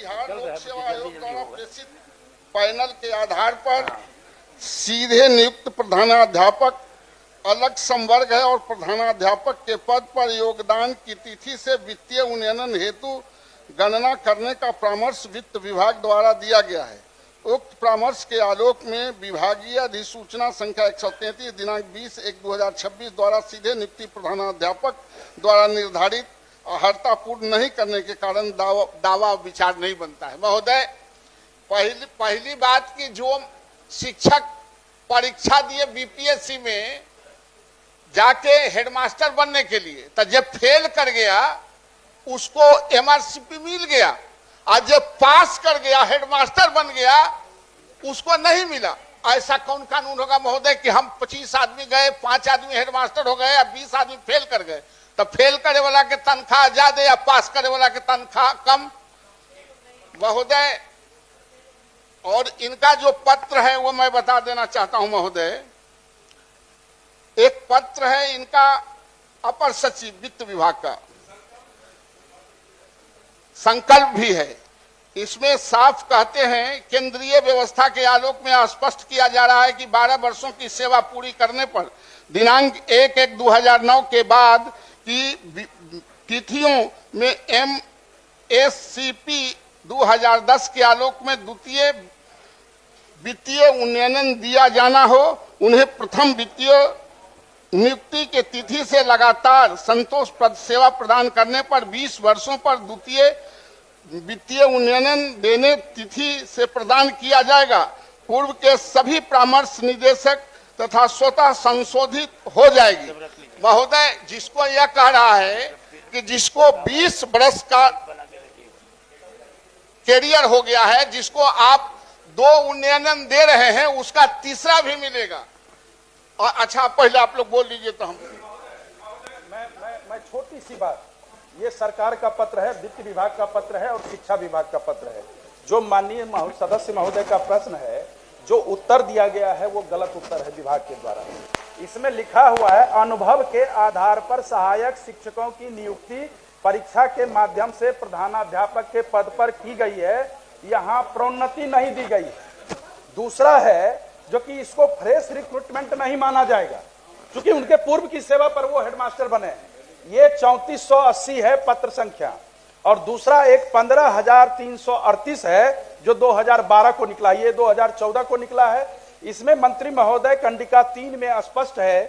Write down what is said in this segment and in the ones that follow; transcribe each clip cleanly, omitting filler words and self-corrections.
बिहार लोक सेवा आयोग द्वारा प्रेषित पैनल के आधार पर सीधे नियुक्त प्रधानाध्यापक अलग संवर्ग है और प्रधानाध्यापक के पद पर योगदान की तिथि से वित्तीय उन्नयन हेतु गणना करने का परामर्श वित्त विभाग द्वारा दिया गया है। उक्त परामर्श के आलोक में विभागीय अधिसूचना संख्या 133 दिनांक 20/1/2026 द्वारा सीधे नियुक्ति प्रधानाध्यापक द्वारा निर्धारित अर्हता पूर्ण नहीं करने के कारण दावा विचार नहीं बनता है। महोदय, पहली बात की जो शिक्षक परीक्षा दिए बीपीएससी में जाके हेडमास्टर बनने के लिए, तो जब फेल कर गया उसको एमआरसीपी मिल गया, और जब पास कर गया हेडमास्टर बन गया उसको नहीं मिला। ऐसा कौन कानून होगा महोदय कि हम 25 आदमी गए, 5 आदमी हेडमास्टर हो गए या 20 आदमी फेल कर गए, तो फेल करे वाला के तनख्वाह ज्यादा या पास करे वाला के तनख्वाह कम? महोदय, और इनका जो पत्र है वो मैं बता देना चाहता हूं महोदय। एक पत्र है इनका अपर सचिव वित्त विभाग का, संकल्प भी है। इसमें साफ कहते हैं, केंद्रीय व्यवस्था के आलोक में स्पष्ट किया जा रहा है कि 12 वर्षों की सेवा पूरी करने पर दिनांक 1/1/2009 के बाद की तिथियों में MSCP 2010 के आलोक में द्वितीय वित्तीय उन्नयन दिया जाना हो। उन्हें प्रथम वित्तीय नियुक्ति के तिथि से लगातार संतोषप्रद सेवा प्रदान करने पर 20 वर्षों पर द्वितीय वित्तीय उन्नयन देने तिथि से प्रदान किया जाएगा। पूर्व के सभी परामर्श निर्देशक तथा स्वतः संशोधित हो जाएगी। महोदय, जिसको यह कह रहा है कि जिसको 20 वर्ष का कैरियर हो गया है, जिसको आप 2 उन्नयन दे रहे हैं, उसका तीसरा भी मिलेगा। और अच्छा, पहले आप लोग बोल लीजिए तो हम मैं छोटी सी बात, ये सरकार का पत्र है, वित्त विभाग का पत्र है और शिक्षा विभाग का पत्र है। जो माननीय सदस्य महोदय का प्रश्न है, जो उत्तर दिया गया है वो गलत उत्तर है विभाग के द्वारा। इसमें लिखा हुआ है, अनुभव के आधार पर सहायक शिक्षकों की नियुक्ति परीक्षा के माध्यम से प्रधानाध्यापक के पद पर की गई है, यहाँ प्रोन्नति नहीं दी गई है। दूसरा है जो कि इसको फ्रेश रिक्रूटमेंट नहीं माना जाएगा, क्योंकि उनके पूर्व की सेवा पर वो हेडमास्टर बने हैं। ये 3480 है पत्र संख्या, और दूसरा एक 15,338 है जो 2012 को निकला, ये 2014 को निकला है। इसमें मंत्री महोदय कंडिका 3 में स्पष्ट है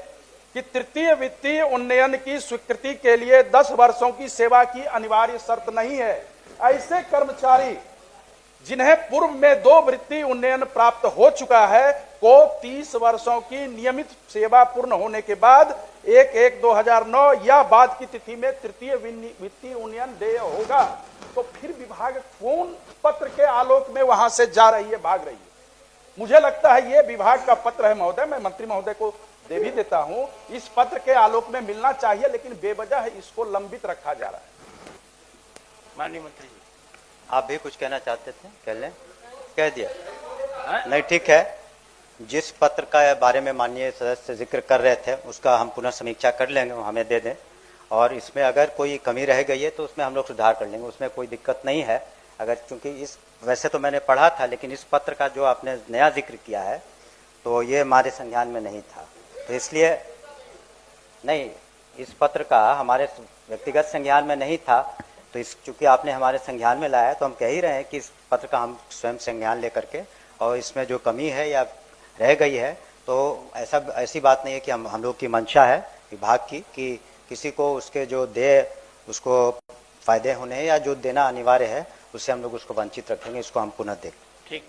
कि तृतीय वित्तीय उन्नयन की स्वीकृति के लिए 10 वर्षों की सेवा की अनिवार्य शर्त नहीं है। ऐसे कर्मचारी जिन्हें पूर्व में 2 वृत्तीय उन्नयन प्राप्त हो चुका है को 30 वर्षों की नियमित सेवा पूर्ण होने के बाद 1/1/2009 या बाद की तिथि में तृतीय वित्तीय उन्नयन देय होगा। तो फिर विभाग कौन पत्र के आलोक में वहां से जा रही है, भाग रही है? मुझे लगता है ये विभाग का पत्र है महोदय, मैं मंत्री महोदय को दे भी देता हूं। इस पत्र के आलोक में मिलना चाहिए, लेकिन बेवजह इसको लंबित रखा जा रहा है। माननीय मंत्री जी, आप भी कुछ कहना चाहते थे? कह लें, कह दिया। नहीं, ठीक है। जिस पत्र का बारे में माननीय सदस्य जिक्र कर रहे थे उसका हम पुनः समीक्षा कर लेंगे, वो हमें दे दें, और इसमें अगर कोई कमी रह गई है तो उसमें हम लोग सुधार कर लेंगे, उसमें कोई दिक्कत नहीं है। अगर चूंकि इस वैसे तो मैंने पढ़ा था, लेकिन इस पत्र का जो आपने नया जिक्र किया है तो ये हमारे संज्ञान में नहीं था, तो इसलिए नहीं, इस पत्र का हमारे व्यक्तिगत संज्ञान में नहीं था, तो इस चूंकि आपने हमारे संज्ञान में लाया तो हम कह ही रहे हैं कि इस पत्र का हम स्वयं संज्ञान लेकर के, और इसमें जो कमी है या रह गई है तो ऐसी बात नहीं है कि हम लोग की मंशा है विभाग की कि किसी को उसके जो दे उसको फायदे होने या जो देना अनिवार्य है उससे हम लोग उसको वंचित रखेंगे। इसको हम पुनः देखें। ठीक।